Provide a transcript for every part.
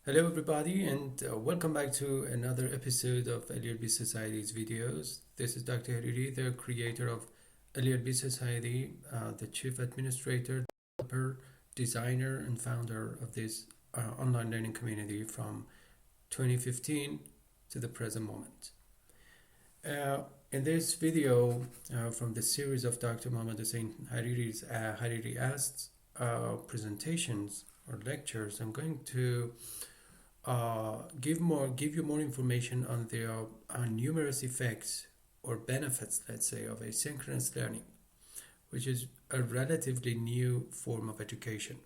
Hello, everybody, and welcome back to another episode of LELB Society's videos. This is Dr. Hariri, the creator of LELB Society, the chief administrator, developer, designer, and founder of this online learning community from 2015 to the present moment. In this video from the series of Dr. Muhammad Hussein Hariri's Hariri Asks presentations or lectures, I'm going to give you more information on the numerous effects or benefits, let's say, of asynchronous learning, which is a relatively new form of education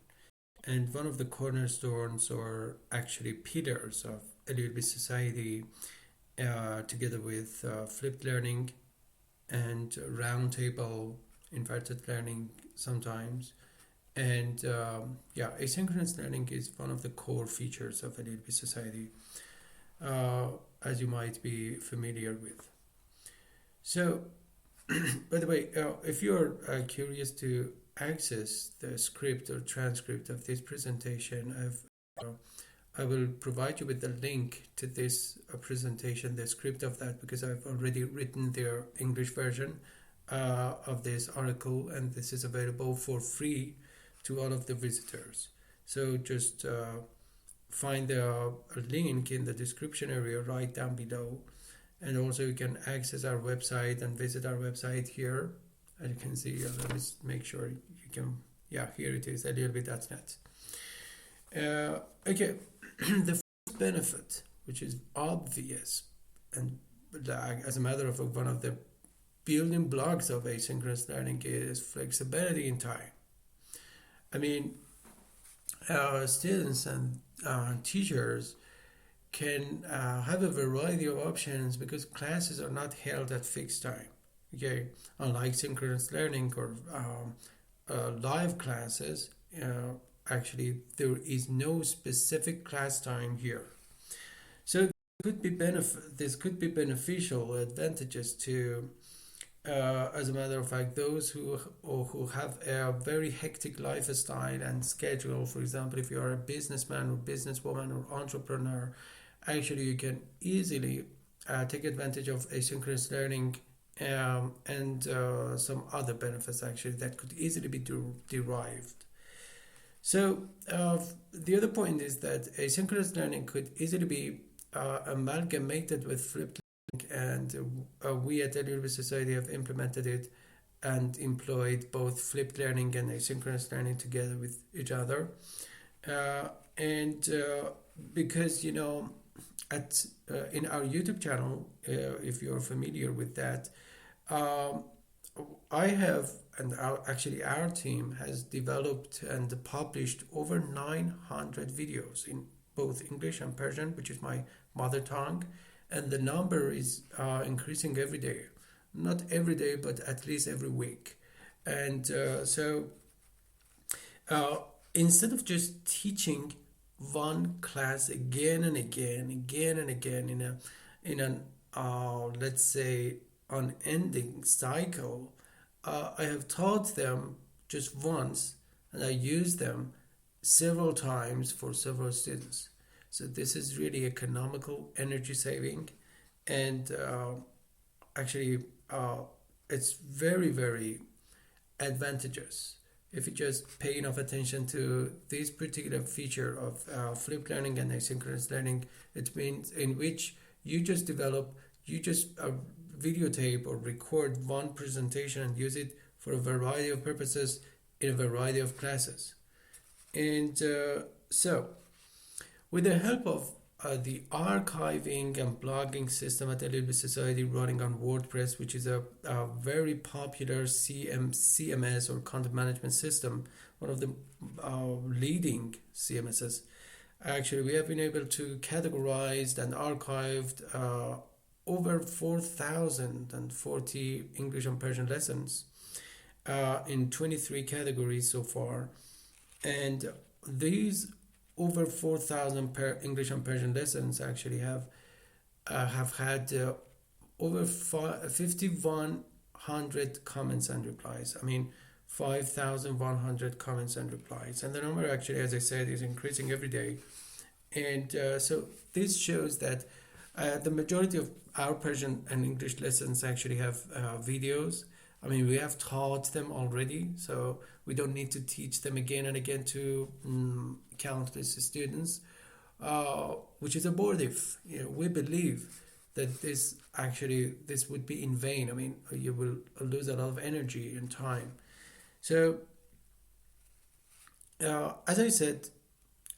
and one of the cornerstones or actually pillars of LELB society, together with flipped learning and roundtable inverted learning sometimes. And asynchronous learning is one of the core features of LELB society, as you might be familiar with. So, by the way, if you're curious to access the script or transcript of this presentation, I will provide you with the link to this presentation, the script of that, because I've already written the English version of this article, and this is available for free to all of the visitors. So just find the link in the description area right down below, and also you can access our website and visit our website here. As you can see, let me make sure you can. Yeah, here it is, lelb.net. Okay, the first benefit, which is obvious, and as a matter of fact, one of the building blocks of asynchronous learning is flexibility in time. I mean, students and teachers can have a variety of options because classes are not held at fixed time. Okay, unlike synchronous learning or live classes, actually there is no specific class time here. So this could be beneficial advantages to. As a matter of fact, those who have a very hectic lifestyle and schedule, for example, if you are a businessman or businesswoman or entrepreneur, actually you can easily take advantage of asynchronous learning and some other benefits actually that could easily be derived. So the other point is that asynchronous learning could easily be amalgamated with flipped, and we at LELB Society have implemented it and employed both flipped learning and asynchronous learning together with each other. And because, at in our YouTube channel, if you're familiar with that, I have, and our team has developed and published over 900 videos in both English and Persian, which is my mother tongue, and the number is increasing every day. Not every day, but at least every week. And so instead of just teaching one class again and again in an let's say unending cycle, I have taught them just once, and I use them several times for several students. So this is really economical, energy saving, and actually it's very, very advantageous if you just pay enough attention to this particular feature of flipped learning and asynchronous learning. It means in which you just videotape or record one presentation and use it for a variety of purposes in a variety of classes. And so with the help of the archiving and blogging system at LELB Society running on WordPress, which is a very popular CMS or content management system, one of the leading CMSs, actually we have been able to categorize and archived over 4,040 English and Persian lessons in 23 categories so far. And these over 4,000 English and Persian lessons actually have had over 5,100 comments and replies. I mean, 5,100 comments and replies. And the number actually, as I said, is increasing every day. And so this shows that the majority of our Persian and English lessons actually have videos. I mean, we have taught them already, so we don't need to teach them again and again to countless students, which is abortive. We believe that this would be in vain. I mean, you will lose a lot of energy and time. So, as I said,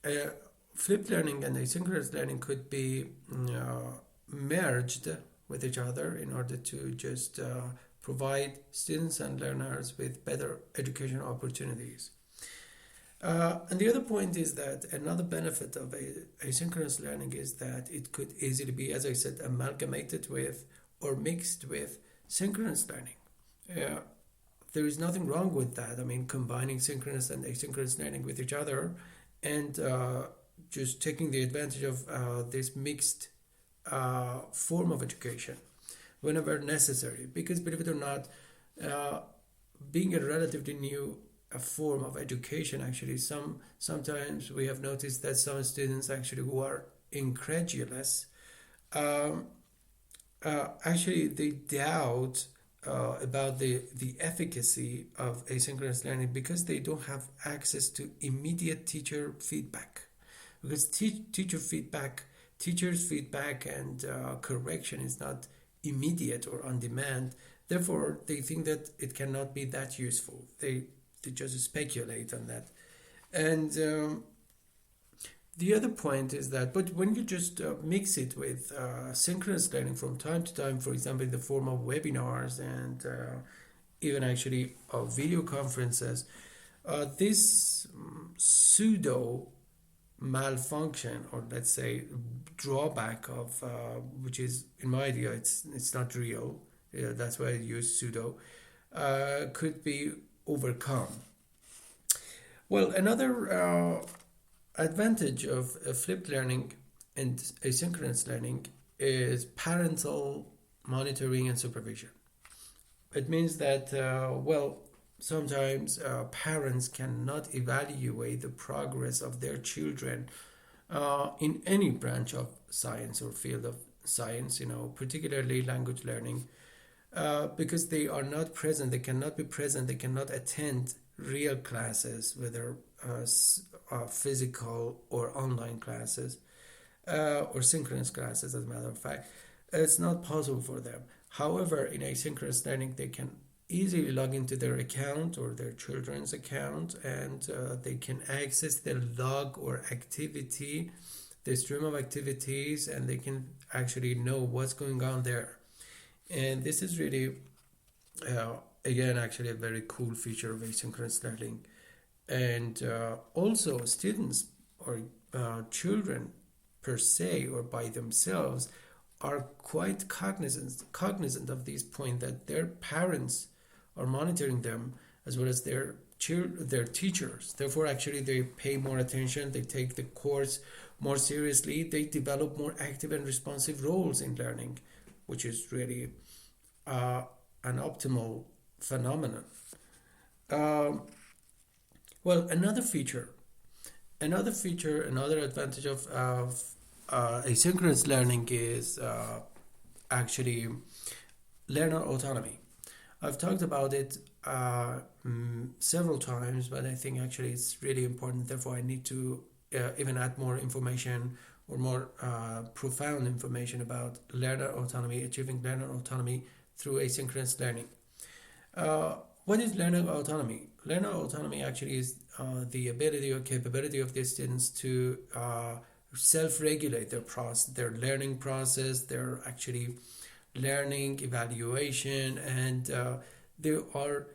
uh, flipped learning and asynchronous learning could be merged with each other in order to just provide students and learners with better educational opportunities. And the other point is that another benefit of asynchronous learning is that it could easily be, as I said, amalgamated with or mixed with synchronous learning. Uh, there is nothing wrong with that. I mean, combining synchronous and asynchronous learning with each other and just taking the advantage of this mixed form of education whenever necessary. Because believe it or not, uh, being a relatively new form of education, actually, sometimes we have noticed that some students actually who are incredulous, um, actually they doubt about the efficacy of asynchronous learning because they don't have access to immediate teacher feedback. Because teachers' feedback and correction is not immediate or on demand. Therefore, they think that it cannot be that useful. They just speculate on that. And the other point is that, but when you just mix it with synchronous learning from time to time, for example, in the form of webinars and even actually video conferences, this pseudo malfunction, or let's say drawback of which is in my idea it's not real, that's why I use pseudo, could be overcome. Well, another advantage of flipped learning and asynchronous learning is parental monitoring and supervision. It means that, sometimes parents cannot evaluate the progress of their children in any branch of science or field of science, particularly language learning, because they are not present, they cannot be present, they cannot attend real classes, whether physical or online classes, or synchronous classes, as a matter of fact. It's not possible for them. However, in asynchronous learning, they can easily log into their account or their children's account, and they can access the log or activity, the stream of activities, and they can actually know what's going on there. And this is really, again, actually a very cool feature of asynchronous learning. And also, students or children per se or by themselves are quite cognizant of this point, that their parents are monitoring them as well as their teachers. Therefore, actually, they pay more attention, they take the course more seriously, they develop more active and responsive roles in learning, which is really an optimal phenomenon. Um, well, another advantage of asynchronous learning is actually learner autonomy. I've talked about it several times, but I think actually it's really important. Therefore, I need to even add more information or more profound information about learner autonomy, achieving learner autonomy through asynchronous learning. What is learner autonomy? Learner autonomy actually is the ability or capability of the students to self-regulate their learning process, their actually learning, evaluation, and they are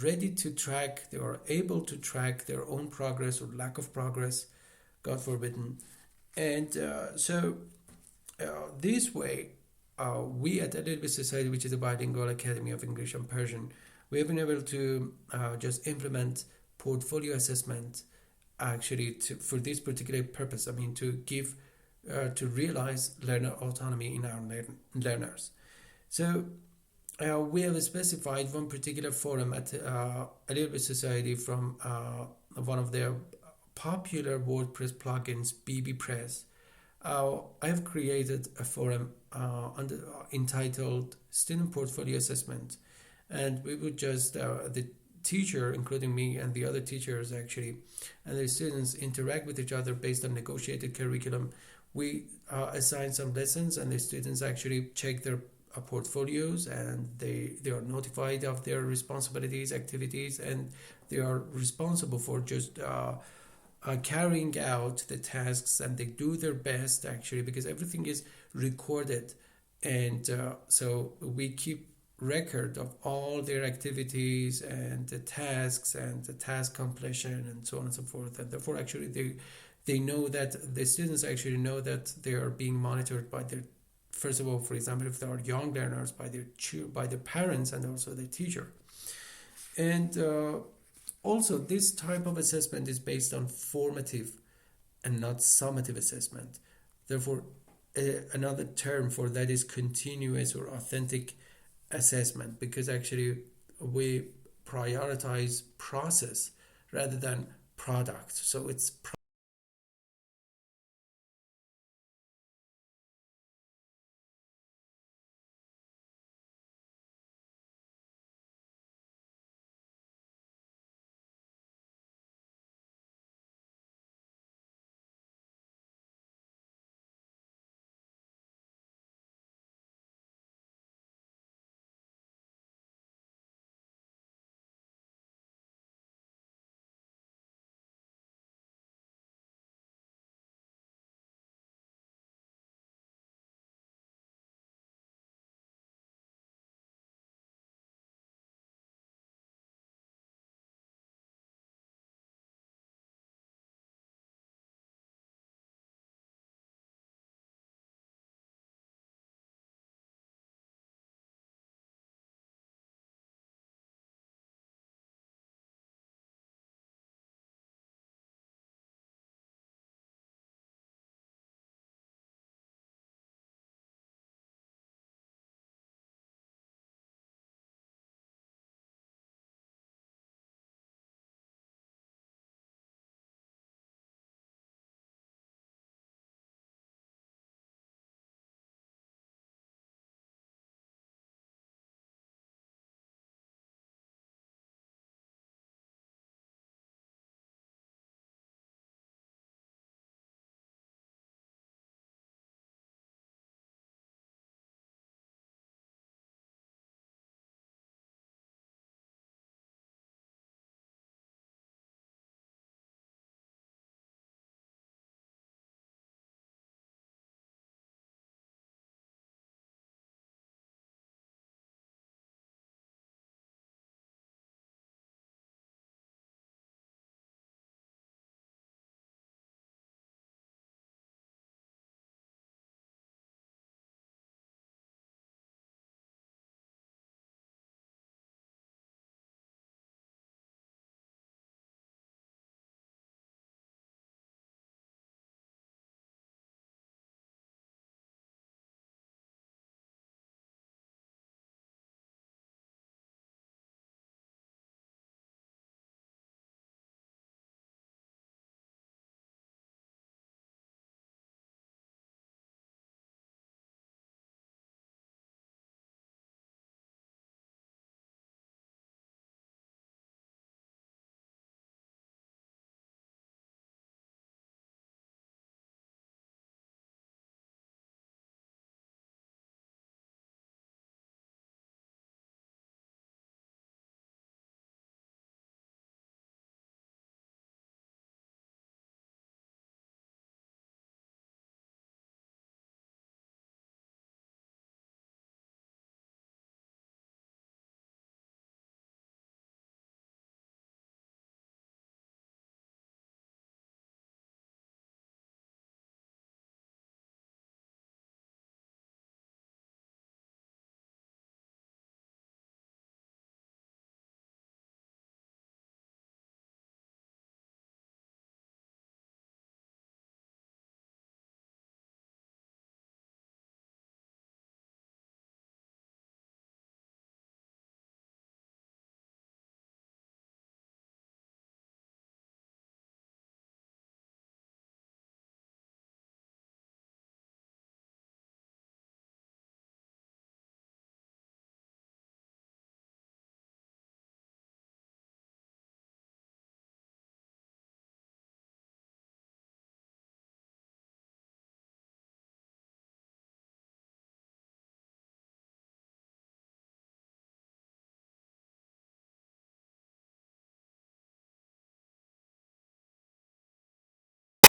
ready to track, they are able to track their own progress or lack of progress, God forbidden. And this way, we at LELB Society, which is a bilingual academy of English and Persian, we have been able to just implement portfolio assessment actually for this particular purpose. I mean, to realize learner autonomy in our learners. So we have specified one particular forum at LELB Society from one of their popular WordPress plugins, BBPress, I have created a forum entitled Student Portfolio Assessment, and we would just the teacher, including me and the other teachers actually, and the students interact with each other based on negotiated curriculum. We assign some lessons, and the students actually check their portfolios, and they are notified of their responsibilities, activities, and they are responsible for just carrying out the tasks, and they do their best actually, because everything is recorded, and so we keep record of all their activities and the tasks and the task completion and so on and so forth, and therefore actually they know that the students actually know that they are being monitored by their, first of all, for example, if they are young learners, by their parents and also the teacher. And also, this type of assessment is based on formative and not summative assessment. Therefore, another term for that is continuous or authentic assessment, because actually we prioritize process rather than product. So it's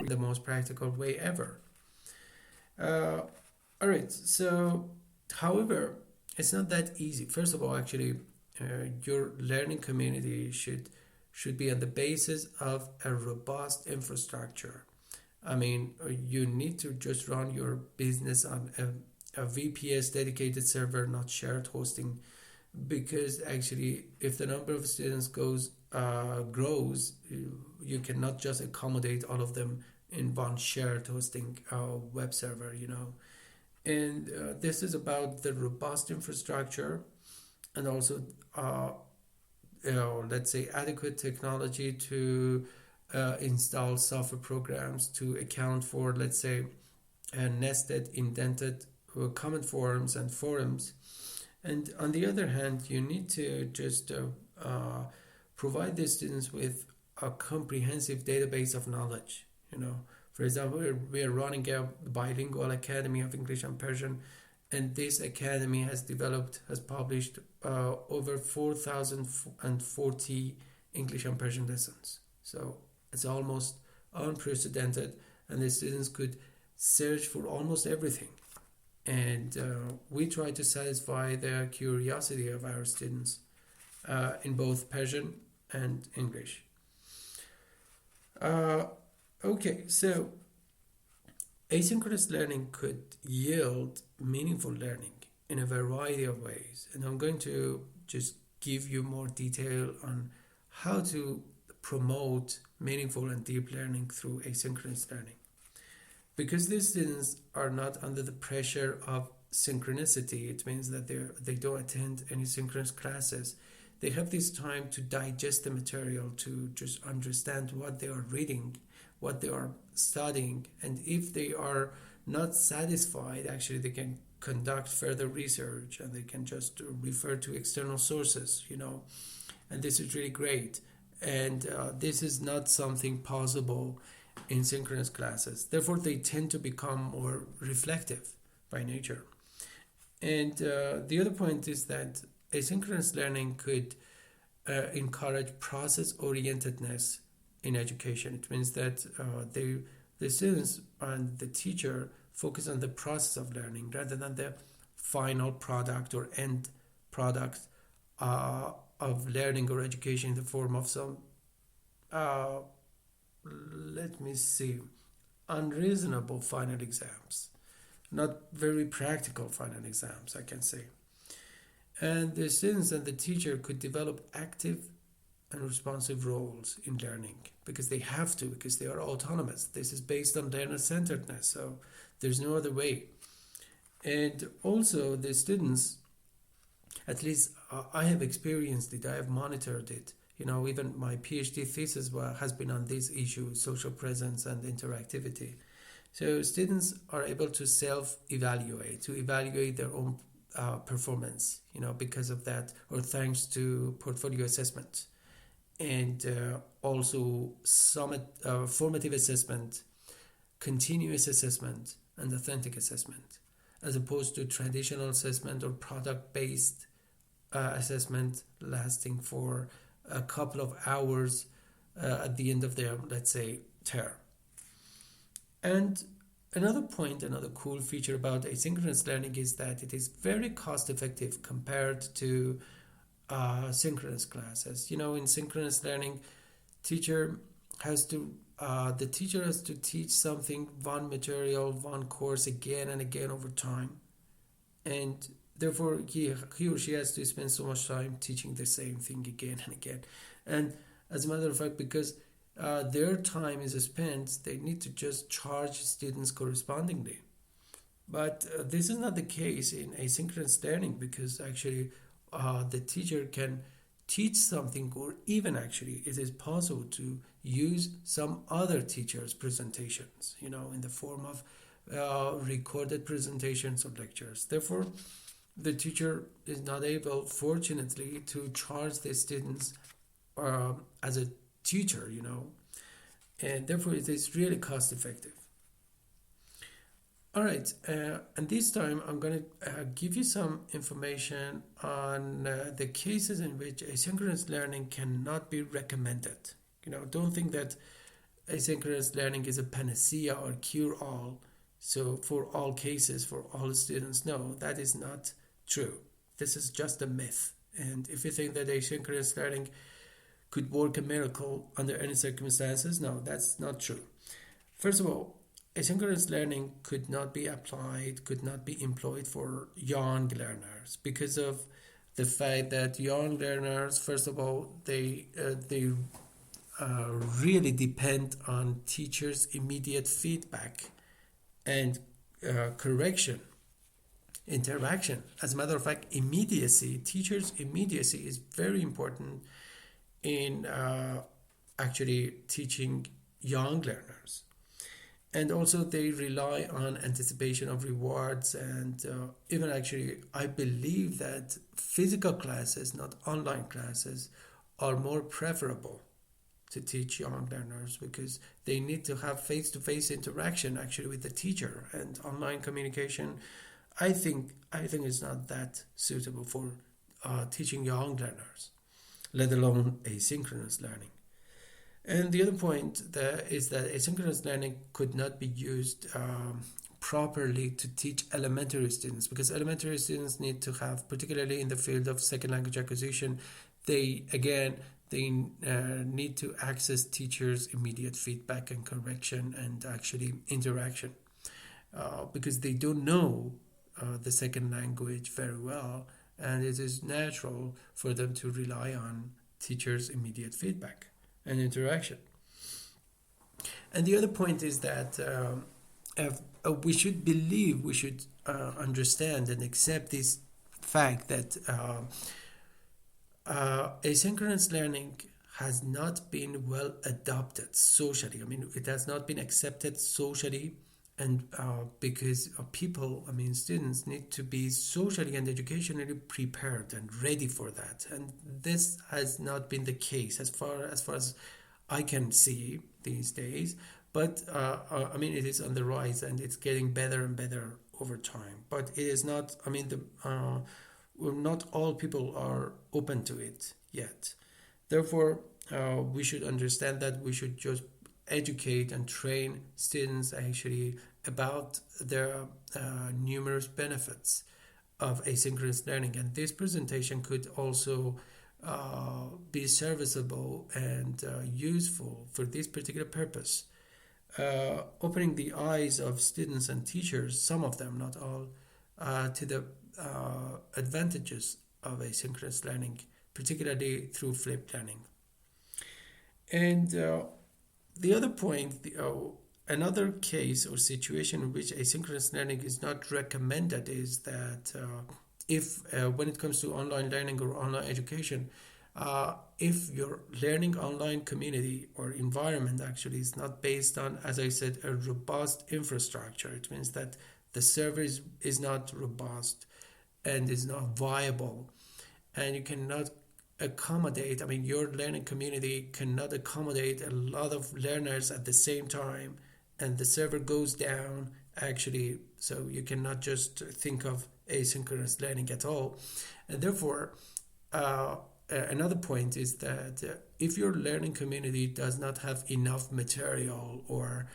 the most practical way ever. All right, so however, it's not that easy. First of all, actually, your learning community should be on the basis of a robust infrastructure. I mean, you need to just run your business on a VPS dedicated server, not shared hosting, because actually, if the number of students grows, you cannot just accommodate all of them in one shared hosting web server, And this is about the robust infrastructure and also, let's say, adequate technology to install software programs to account for, let's say, nested, indented comment forms and forums. And on the other hand, you need to just provide the students with a comprehensive database of knowledge. For example, we're running a bilingual academy of English and Persian, and this academy has published over 4,040 English and Persian lessons. So it's almost unprecedented, and the students could search for almost everything. And we try to satisfy the curiosity of our students in both Persian and English. Okay, so asynchronous learning could yield meaningful learning in a variety of ways. And I'm going to just give you more detail on how to promote meaningful and deep learning through asynchronous learning. Because these students are not under the pressure of synchronicity, it means that they don't attend any synchronous classes. They have this time to digest the material, to just understand what they are reading, what they are studying, and if they are not satisfied, actually they can conduct further research and they can just refer to external sources, and this is really great. And this is not something possible in synchronous classes. Therefore, they tend to become more reflective by nature. And the other point is that asynchronous learning could encourage process-orientedness in education. It means that the students and the teacher focus on the process of learning rather than the final product or end product of learning or education in the form of some unreasonable final exams, not very practical final exams, I can say. And the students and the teacher could develop active and responsive roles in learning because they have to, because they are autonomous. This is based on learner-centeredness, so there's no other way. And also the students, at least I have experienced it, I have monitored it. Even my PhD thesis has been on this issue, social presence and interactivity. So students are able to self-evaluate, to evaluate their own performance, because of that, or thanks to portfolio assessment. And also formative assessment, continuous assessment, and authentic assessment, as opposed to traditional assessment or product-based assessment lasting for a couple of hours at the end of their, let's say, term. And another cool feature about asynchronous learning is that it is very cost-effective compared to synchronous classes. In synchronous learning, the teacher has to teach something, one material, one course again and again over time, and therefore he or she has to spend so much time teaching the same thing again and again. And as a matter of fact, because their time is spent, they need to just charge students correspondingly. But this is not the case in asynchronous learning, because actually the teacher can teach something, or even actually it is possible to use some other teacher's presentations, in the form of recorded presentations or lectures. Therefore, the teacher is not able, fortunately, to charge the students as a teacher, and therefore it is really cost effective. All right, and this time I'm going to give you some information on the cases in which asynchronous learning cannot be recommended. Don't think that asynchronous learning is a panacea or cure-all. So for all cases, for all students, no, that is not true. This is just a myth. And if you think that asynchronous learning could work a miracle under any circumstances, no, that's not true. First of all, asynchronous learning could not be applied, could not be employed for young learners because of the fact that young learners, first of all, they really depend on teachers' immediate feedback and correction, interaction. As a matter of fact, immediacy, teachers' immediacy is very important in actually teaching young learners. And also they rely on anticipation of rewards, and even actually I believe that physical classes, not online classes, are more preferable to teach young learners because they need to have face-to-face interaction actually with the teacher, and online communication I think is not that suitable for teaching young learners, let alone asynchronous learning. And the other point there is that asynchronous learning could not be used properly to teach elementary students, because elementary students need to have, particularly in the field of second language acquisition, they need to access teachers' immediate feedback and correction and actually interaction because they don't know the second language very well, and it is natural for them to rely on teachers' immediate feedback and interaction. And the other point is that we should understand and accept this fact that asynchronous learning has not been well adopted socially. I mean, it has not been accepted socially, and because people, I mean, students need to be socially and educationally prepared and ready for that. And this has not been the case as far as I can see these days. But I mean, it is on the rise and it's getting better and better over time. But it is not. I mean, not all people are open to it yet. Therefore, we should understand that we should just educate and train students actually about the numerous benefits of asynchronous learning. And this presentation could also be serviceable and useful for this particular purpose, opening the eyes of students and teachers, some of them, not all, to the advantages of asynchronous learning, particularly through flipped learning. And the other point, another case or situation in which asynchronous learning is not recommended is that if when it comes to online learning or online education, if your learning online community or environment actually is not based on, as I said, a robust infrastructure, it means that the server is not robust and is not viable, and you cannot accommodate, I mean, your learning community cannot accommodate a lot of learners at the same time, and the server goes down actually, so you cannot just think of asynchronous learning at all. And therefore, another point is that if your learning community does not have enough material or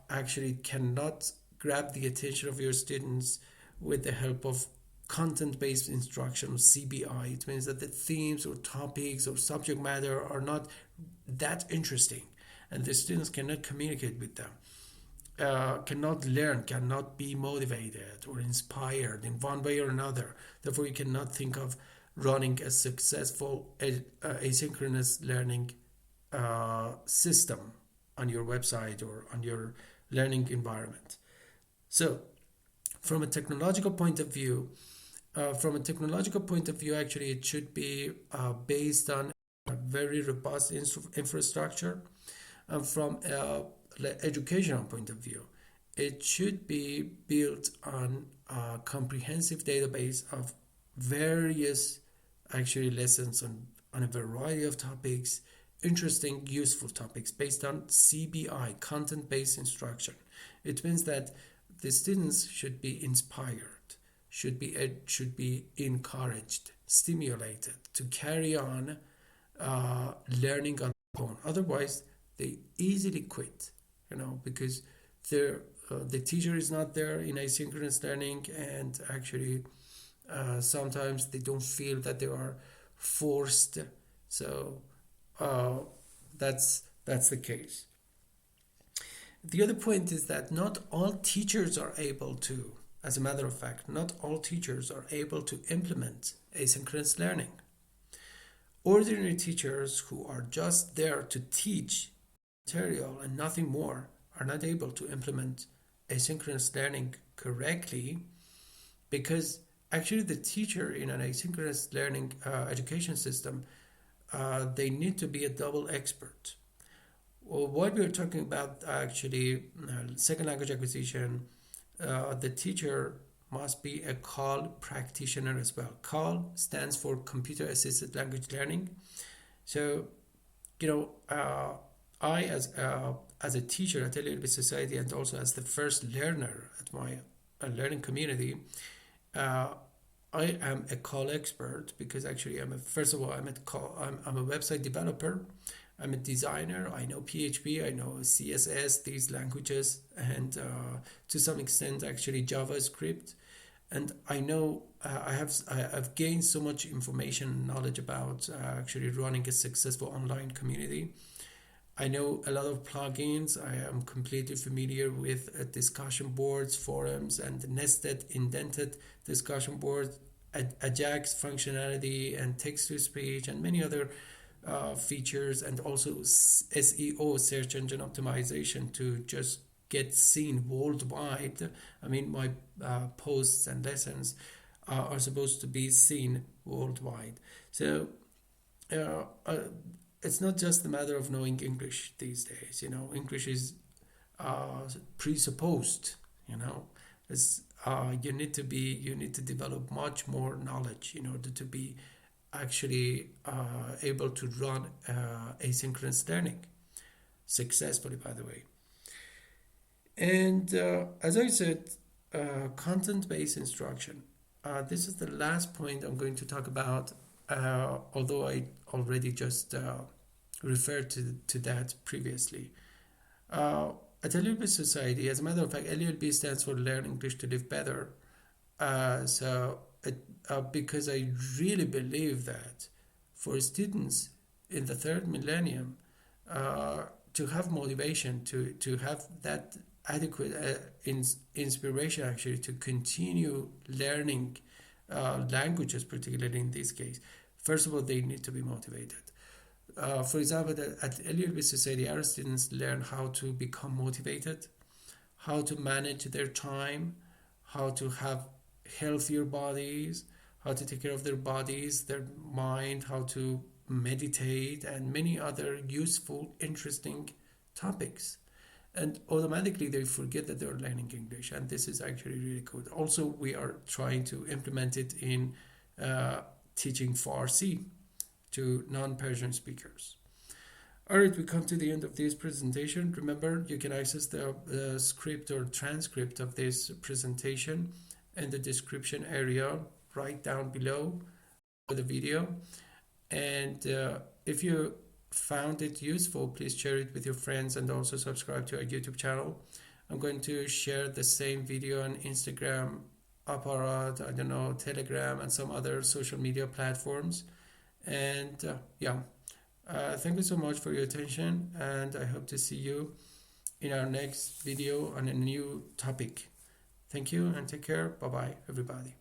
actually cannot grab the attention of your students with the help of content-based instruction, CBI, it means that the themes or topics or subject matter are not that interesting and the students cannot communicate with them, cannot learn, cannot be motivated or inspired in one way or another. Therefore, you cannot think of running a successful asynchronous learning system on your website or on your learning environment. So, from a technological point of view, actually, it should be based on a very robust infrastructure. And from an educational point of view, it should be built on a comprehensive database of various actually lessons on a variety of topics, interesting, useful topics based on CBI, content-based instruction. It means that the students should be inspired, should be encouraged, stimulated to carry on learning on their own. Otherwise, they easily quit, because the teacher is not there in asynchronous learning, and actually sometimes they don't feel that they are forced. So that's the case. The other point is that not all teachers are able to, as a matter of fact, not all teachers are able to implement asynchronous learning. Ordinary teachers who are just there to teach material and nothing more are not able to implement asynchronous learning correctly, because actually the teacher in an asynchronous learning education system, they need to be a double expert. Well, what we're talking about actually, second language acquisition, the teacher must be a CAL practitioner as well. CAL stands for Computer Assisted Language Learning. So, I as a teacher at LELB Society, and also as the first learner at my learning community, I am a CAL expert, because actually first of all, I'm a website developer. I'm a designer. I know PHP, I know CSS, these languages, and to some extent actually JavaScript. And I know I've gained so much information and knowledge about actually running a successful online community. I know a lot of plugins. I am completely familiar with discussion boards, forums, and nested, indented discussion boards, Ajax functionality, and text-to-speech, and many other features, and also SEO, search engine optimization, to just get seen worldwide. I mean, my posts and lessons are supposed to be seen worldwide. So it's not just a matter of knowing English these days. English is presupposed. It's, you need to develop much more knowledge in order to be actually able to run asynchronous learning successfully, by the way. And as I said, content-based instruction. This is the last point I'm going to talk about, although I already just referred to that previously. At LELB Society, as a matter of fact, LELB stands for Learn English to Live Better. Because I really believe that for students in the third millennium, to have motivation, to have that adequate inspiration actually to continue learning languages, particularly in this case, first of all, they need to be motivated. For example, at LELB Society, our students learn how to become motivated, how to manage their time, how to have healthier bodies, how to take care of their bodies, their mind, how to meditate, and many other useful, interesting topics. And automatically they forget that they're learning English, and this is actually really good. Also, we are trying to implement it in teaching Farsi to non-Persian speakers. Alright, we come to the end of this presentation. Remember, you can access the script or transcript of this presentation in the description area right down below the video. And if you found it useful, please share it with your friends, and also subscribe to our YouTube channel. I'm going to share the same video on Instagram, Apparat, Telegram, and some other social media platforms. And thank you so much for your attention, and I hope to see you in our next video on a new topic. Thank you, and take care. Bye bye, everybody.